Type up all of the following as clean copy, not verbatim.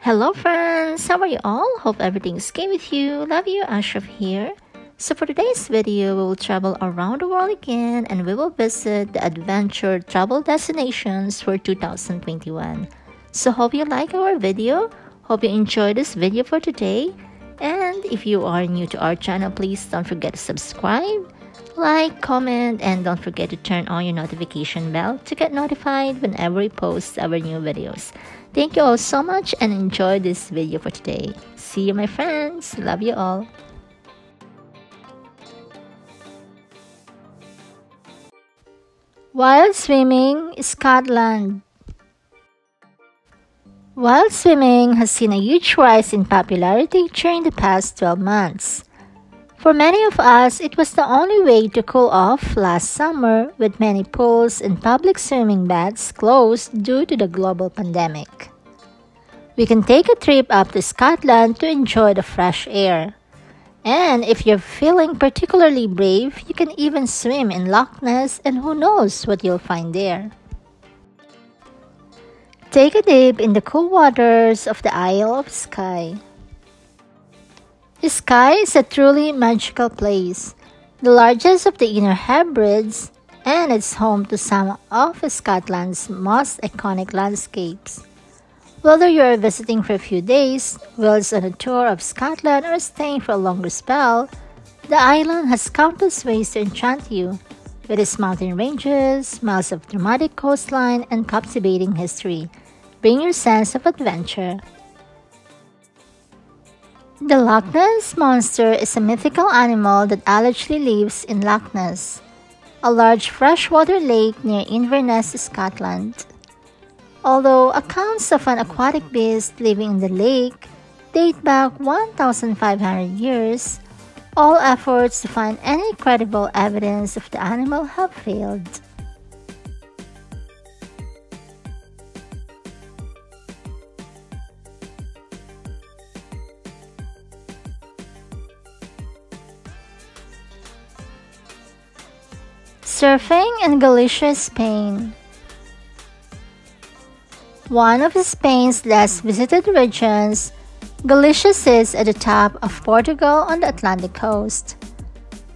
Hello friends, how are you all? Hope everything's okay with you. Love you, Ashraf here. So for today's video, we will travel around the world again and we will visit the adventure travel destinations for 2021. So hope you like our video. Hope you enjoy this video for today. And if you are new to our channel, please don't forget to subscribe, like, comment, and don't forget to turn on your notification bell to get notified whenever we post our new videos. Thank you all so much and enjoy this video for today. See you my friends. Love you all. While swimming, Scotland. Wild swimming has seen a huge rise in popularity during the past 12 months. For many of us, it was the only way to cool off last summer, with many pools and public swimming baths closed due to the global pandemic. We can take a trip up to Scotland to enjoy the fresh air. And if you're feeling particularly brave, you can even swim in Loch Ness, and who knows what you'll find there. Take a dip in the cool waters of the Isle of Skye. Skye is a truly magical place, the largest of the Inner Hebrides, and it's home to some of Scotland's most iconic landscapes. Whether you are visiting for a few days, whilst on a tour of Scotland, or staying for a longer spell, the island has countless ways to enchant you, with its mountain ranges, miles of dramatic coastline, and captivating history. Bring your sense of adventure. The Loch Ness Monster is a mythical animal that allegedly lives in Loch Ness, a large freshwater lake near Inverness, Scotland. Although accounts of an aquatic beast living in the lake date back 1,500 years, all efforts to find any credible evidence of the animal have failed. Surfing in Galicia, Spain. One of Spain's less visited regions, Galicia sits at the top of Portugal on the Atlantic coast.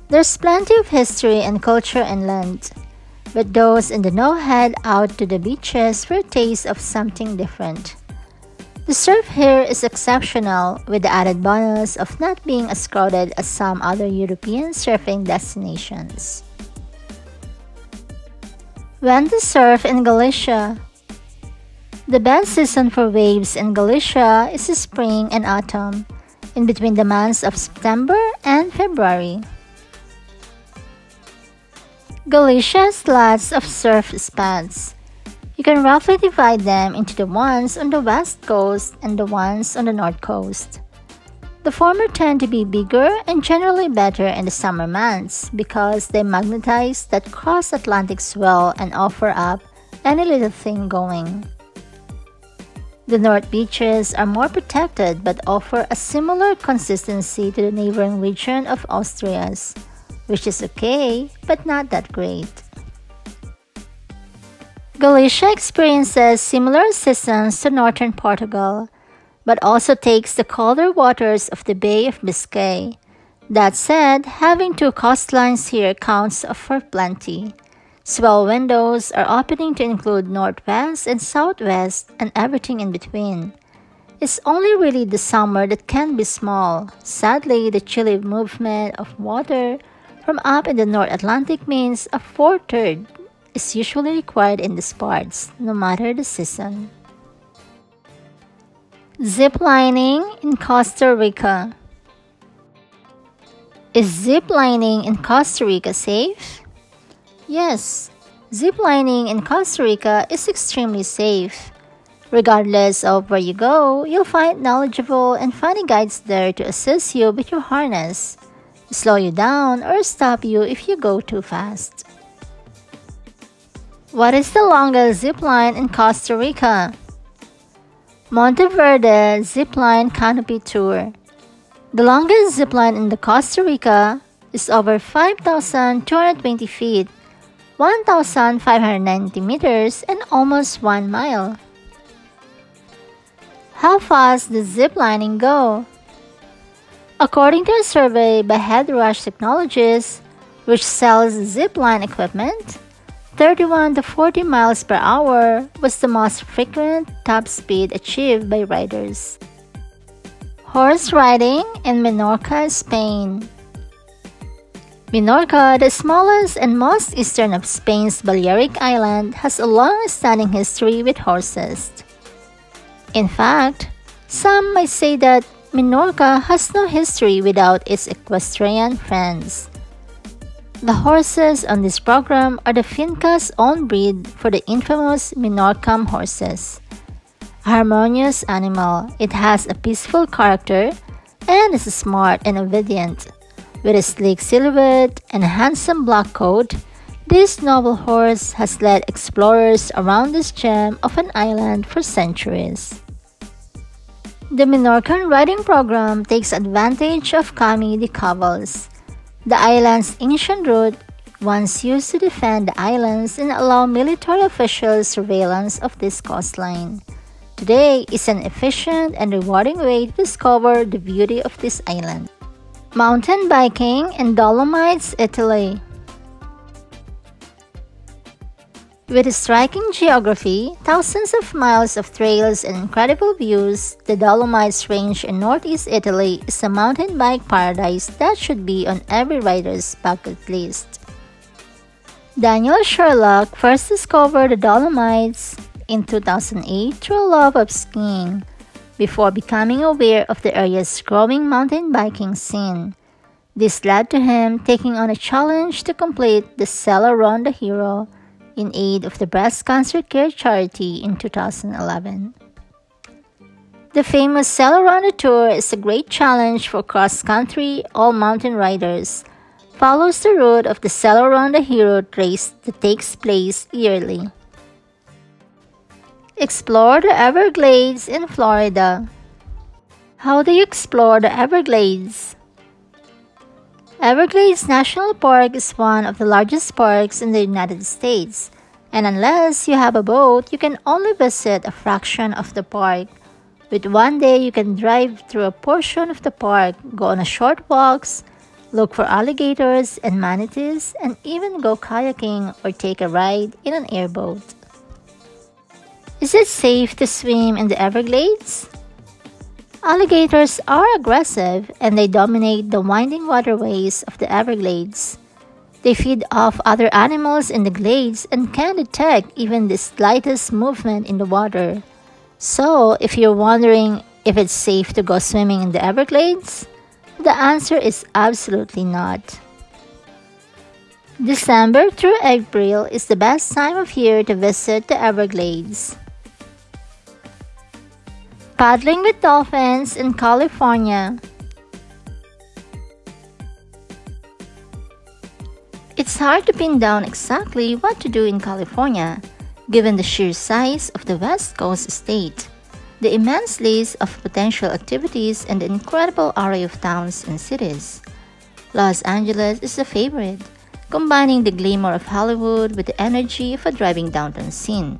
There's plenty of history and culture inland, but those in the know head out to the beaches for a taste of something different. The surf here is exceptional, with the added bonus of not being as crowded as some other European surfing destinations. When to surf in Galicia? The best season for waves in Galicia is spring and autumn, in between the months of September and February. Galicia has lots of surf spots. You can roughly divide them into the ones on the west coast and the ones on the north coast. The former tend to be bigger and generally better in the summer months because they magnetize that cross-Atlantic swell and offer up any little thing going. The north beaches are more protected but offer a similar consistency to the neighboring region of Asturias, which is okay but not that great. Galicia experiences similar seasons to northern Portugal, but also takes the colder waters of the Bay of Biscay. That said, having two coastlines here counts for plenty. Swell windows are opening to include northwest and southwest and everything in between. It's only really the summer that can be small. Sadly, the chilly movement of water from up in the North Atlantic means a 4/3 is usually required in these parts, no matter the season. Ziplining in Costa Rica. Is ziplining in Costa Rica safe? Yes, ziplining in Costa Rica is extremely safe. Regardless of where you go, you'll find knowledgeable and funny guides there to assist you with your harness, slow you down, or stop you if you go too fast. What is the longest zipline in Costa Rica? Monteverde Zipline Canopy Tour. The longest zipline in the Costa Rica is over 5,220 feet, 1,590 meters, and almost 1 mile. How fast does ziplining go? According to a survey by Headrush Technologies, which sells zipline equipment, 31 to 40 miles per hour was the most frequent top speed achieved by riders. Horse riding in Mallorca, Spain. Minorca, the smallest and most eastern of Spain's Balearic island, has a long-standing history with horses. In fact, some might say that Minorca has no history without its equestrian friends. The horses on this program are the Finca's own breed for the infamous Minorcan horses. A harmonious animal, it has a peaceful character and is smart and obedient. With a sleek silhouette and a handsome black coat, this noble horse has led explorers around this gem of an island for centuries. The Minorcan riding program takes advantage of Cami de Cavals, the island's ancient route once used to defend the islands and allow military officials surveillance of this coastline. Today is an efficient and rewarding way to discover the beauty of this island. Mountain biking in Dolomites, Italy. With a striking geography, thousands of miles of trails and incredible views, the Dolomites Range in northeast Italy is a mountain bike paradise that should be on every rider's bucket list. Daniel Sherlock first discovered the Dolomites in 2008 through a love of skiing, before becoming aware of the area's growing mountain biking scene. This led to him taking on a challenge to complete the Sella Ronda Hero in aid of the breast cancer care charity in 2011. The famous Sella Ronda Tour is a great challenge for cross-country all-mountain riders. Follows the route of the Sella Ronda Hero race that takes place yearly. Explore the Everglades in Florida. How do you explore the Everglades? Everglades National Park is one of the largest parks in the United States, and unless you have a boat, you can only visit a fraction of the park. With one day, you can drive through a portion of the park, go on a short walks, look for alligators and manatees, and even go kayaking or take a ride in an airboat. Is it safe to swim in the Everglades? Alligators are aggressive and they dominate the winding waterways of the Everglades. They feed off other animals in the glades and can detect even the slightest movement in the water. So, if you're wondering if it's safe to go swimming in the Everglades, the answer is absolutely not. December through April is the best time of year to visit the Everglades. Paddling with dolphins in California. It's hard to pin down exactly what to do in California, given the sheer size of the West Coast state, the immense list of potential activities, and the incredible array of towns and cities. Los Angeles is a favorite, combining the glamour of Hollywood with the energy of a driving downtown scene.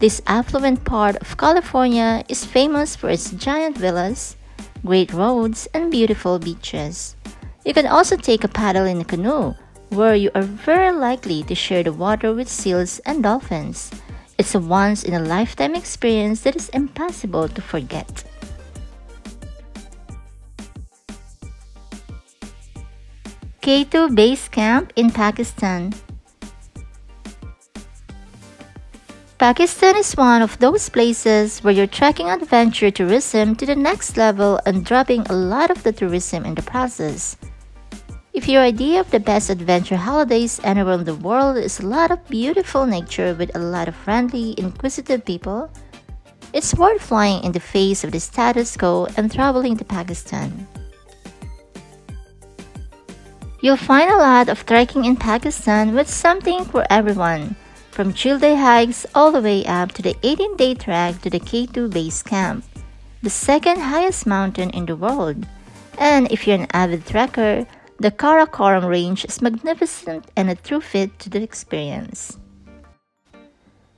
This affluent part of California is famous for its giant villas, great roads, and beautiful beaches. You can also take a paddle in a canoe, where you are very likely to share the water with seals and dolphins. It's a once-in-a-lifetime experience that is impossible to forget. K2 Base Camp in Pakistan. Pakistan is one of those places where you're tracking adventure tourism to the next level and dropping a lot of the tourism in the process. If your idea of the best adventure holidays anywhere in the world is a lot of beautiful nature with a lot of friendly, inquisitive people, it's worth flying in the face of the status quo and traveling to Pakistan. You'll find a lot of trekking in Pakistan with something for everyone, from chill-day hikes all the way up to the 18-day trek to the K2 Base Camp, the second highest mountain in the world. And if you're an avid trekker, the Karakoram Range is magnificent and a true fit to the experience.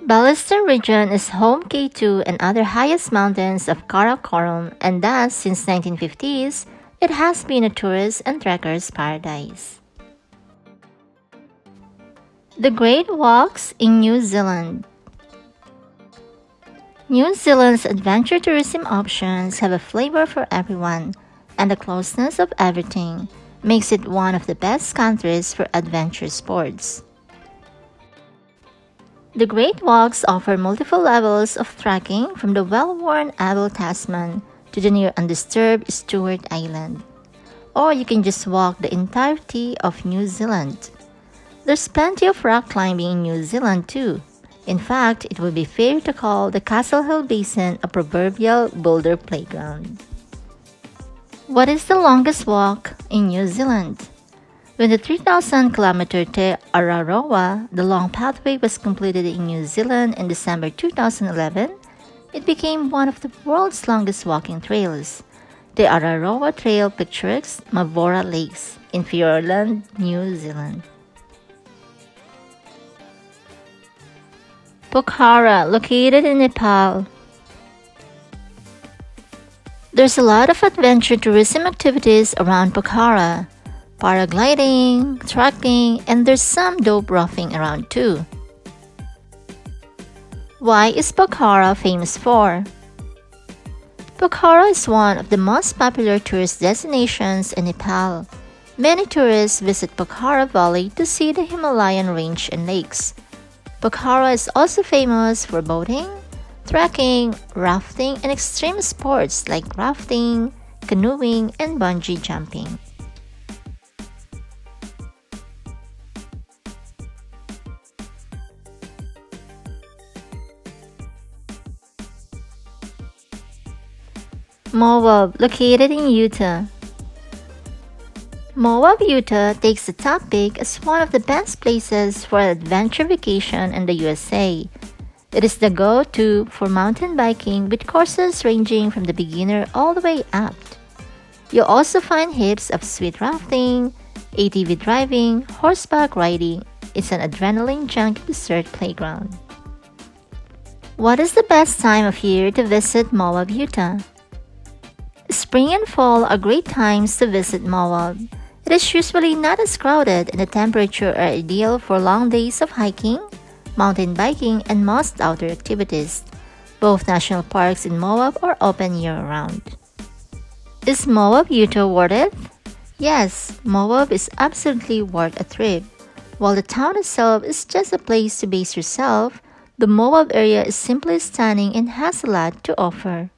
Ballester region is home K2 and other highest mountains of Karakoram, and thus since 1950s, it has been a tourist and trekkers' paradise. The Great Walks in New Zealand. New Zealand's adventure tourism options have a flavor for everyone, and the closeness of everything makes it one of the best countries for adventure sports. The Great Walks offer multiple levels of trekking from the well-worn Abel Tasman to the near undisturbed Stewart Island. Or you can just walk the entirety of New Zealand. There's plenty of rock climbing in New Zealand too. In fact, it would be fair to call the Castle Hill Basin a proverbial boulder playground. What is the longest walk in New Zealand? When the 3,000-kilometer Te Araroa, the long pathway, was completed in New Zealand in December 2011, it became one of the world's longest walking trails. The Araroa Trail pictures Mavora Lakes in Fiordland, New Zealand. Pokhara, located in Nepal. There's a lot of adventure tourism activities around Pokhara. Paragliding, trekking, and there's some dope roughing around too. Why is Pokhara famous for? Pokhara is one of the most popular tourist destinations in Nepal. Many tourists visit Pokhara Valley to see the Himalayan range and lakes. Pokhara is also famous for boating, trekking, rafting, and extreme sports like rafting, canoeing, and bungee jumping. Moab, located in Utah. Moab, Utah takes the top pick as one of the best places for an adventure vacation in the USA. It is the go-to for mountain biking with courses ranging from the beginner all the way up. You'll also find heaps of sweet rafting, ATV driving, horseback riding. It's an adrenaline-junkie dessert playground. What is the best time of year to visit Moab, Utah? Spring and fall are great times to visit Moab. It is usually not as crowded and the temperature are ideal for long days of hiking, mountain biking, and most outdoor activities. Both national parks in Moab are open year-round. Is Moab, Utah worth it? Yes, Moab is absolutely worth a trip. While the town itself is just a place to base yourself, the Moab area is simply stunning and has a lot to offer.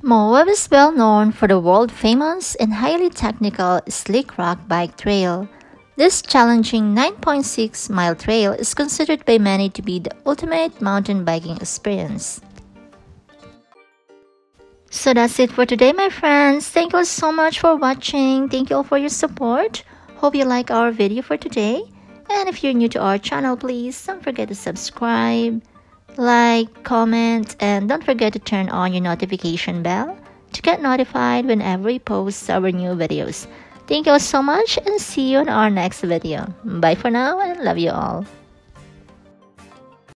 Moab is well known for the world-famous and highly technical Slick Rock Bike Trail. This challenging 9.6-mile trail is considered by many to be the ultimate mountain biking experience. So that's it for today, my friends. Thank you all so much for watching. Thank you all for your support. Hope you like our video for today. And if you're new to our channel, please don't forget to subscribe, like, comment, and don't forget to turn on your notification bell to get notified whenever we post our new videos. Thank you all so much and see you in our next video. Bye for now and love you all.